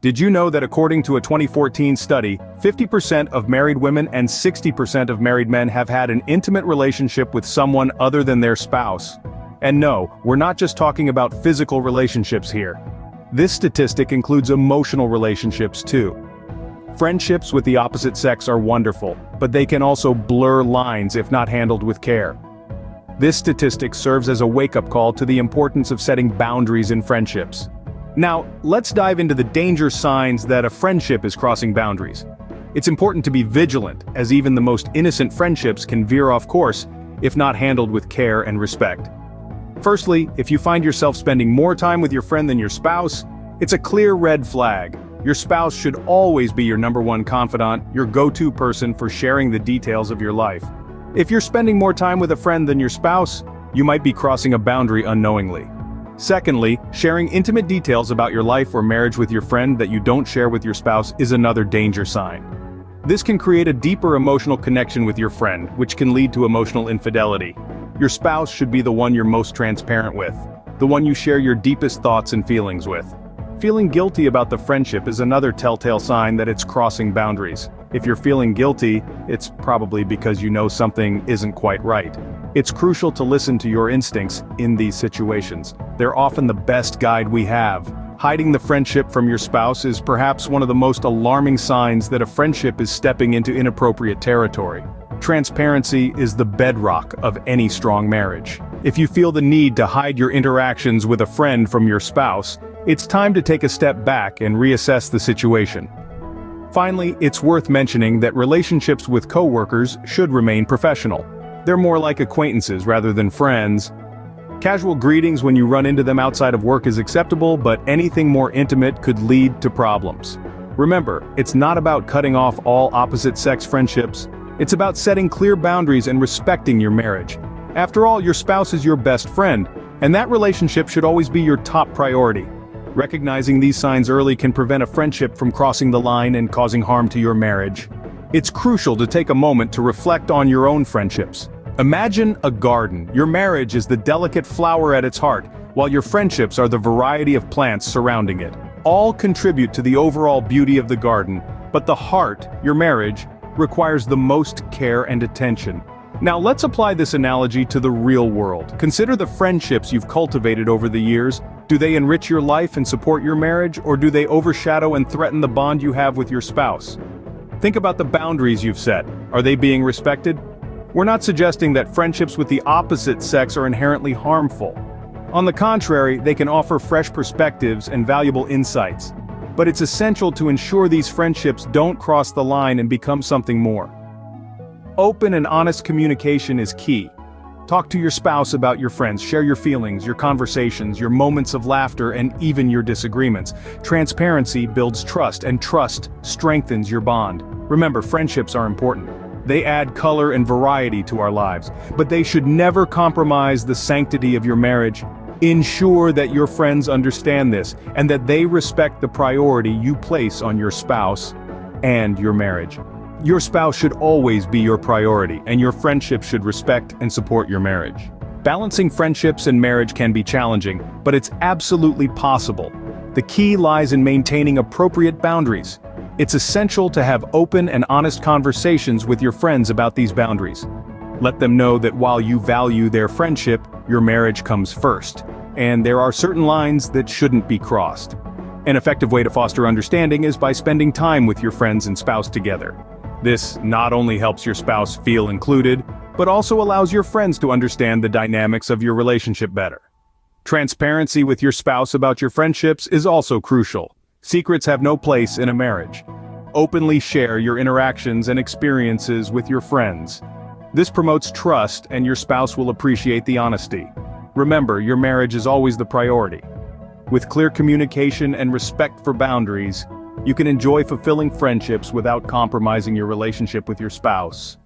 Did you know that according to a 2014 study, 50% of married women and 60% of married men have had an intimate relationship with someone other than their spouse? And no, we're not just talking about physical relationships here. This statistic includes emotional relationships too. Friendships with the opposite sex are wonderful, but they can also blur lines if not handled with care. This statistic serves as a wake-up call to the importance of setting boundaries in friendships. Now, let's dive into the danger signs that a friendship is crossing boundaries. It's important to be vigilant, as even the most innocent friendships can veer off course if not handled with care and respect. Firstly, if you find yourself spending more time with your friend than your spouse, it's a clear red flag. Your spouse should always be your number one confidant, your go-to person for sharing the details of your life. If you're spending more time with a friend than your spouse, you might be crossing a boundary unknowingly. Secondly, sharing intimate details about your life or marriage with your friend that you don't share with your spouse is another danger sign. This can create a deeper emotional connection with your friend, which can lead to emotional infidelity. Your spouse should be the one you're most transparent with, the one you share your deepest thoughts and feelings with. Feeling guilty about the friendship is another telltale sign that it's crossing boundaries. If you're feeling guilty, it's probably because you know something isn't quite right. It's crucial to listen to your instincts in these situations. They're often the best guide we have. Hiding the friendship from your spouse is perhaps one of the most alarming signs that a friendship is stepping into inappropriate territory. Transparency is the bedrock of any strong marriage. If you feel the need to hide your interactions with a friend from your spouse, it's time to take a step back and reassess the situation. Finally, it's worth mentioning that relationships with coworkers should remain professional. They're more like acquaintances rather than friends. Casual greetings when you run into them outside of work is acceptable, but anything more intimate could lead to problems. Remember, it's not about cutting off all opposite-sex friendships. It's about setting clear boundaries and respecting your marriage. After all, your spouse is your best friend, and that relationship should always be your top priority. Recognizing these signs early can prevent a friendship from crossing the line and causing harm to your marriage. It's crucial to take a moment to reflect on your own friendships. Imagine a garden. Your marriage is the delicate flower at its heart, while your friendships are the variety of plants surrounding it. All contribute to the overall beauty of the garden, but the heart, your marriage, requires the most care and attention. Now let's apply this analogy to the real world. Consider the friendships you've cultivated over the years. Do they enrich your life and support your marriage, or do they overshadow and threaten the bond you have with your spouse? Think about the boundaries you've set. Are they being respected? We're not suggesting that friendships with the opposite sex are inherently harmful. On the contrary, they can offer fresh perspectives and valuable insights. But it's essential to ensure these friendships don't cross the line and become something more. Open and honest communication is key. Talk to your spouse about your friends, share your feelings, your conversations, your moments of laughter, and even your disagreements. Transparency builds trust, and trust strengthens your bond. Remember, friendships are important. They add color and variety to our lives, but they should never compromise the sanctity of your marriage. Ensure that your friends understand this, and that they respect the priority you place on your spouse and your marriage. Your spouse should always be your priority, and your friendship should respect and support your marriage. Balancing friendships and marriage can be challenging, but it's absolutely possible. The key lies in maintaining appropriate boundaries. It's essential to have open and honest conversations with your friends about these boundaries. Let them know that while you value their friendship, your marriage comes first, and there are certain lines that shouldn't be crossed. An effective way to foster understanding is by spending time with your friends and spouse together. This not only helps your spouse feel included, but also allows your friends to understand the dynamics of your relationship better. Transparency with your spouse about your friendships is also crucial. Secrets have no place in a marriage. Openly share your interactions and experiences with your friends. This promotes trust, and your spouse will appreciate the honesty. Remember, your marriage is always the priority. With clear communication and respect for boundaries, you can enjoy fulfilling friendships without compromising your relationship with your spouse.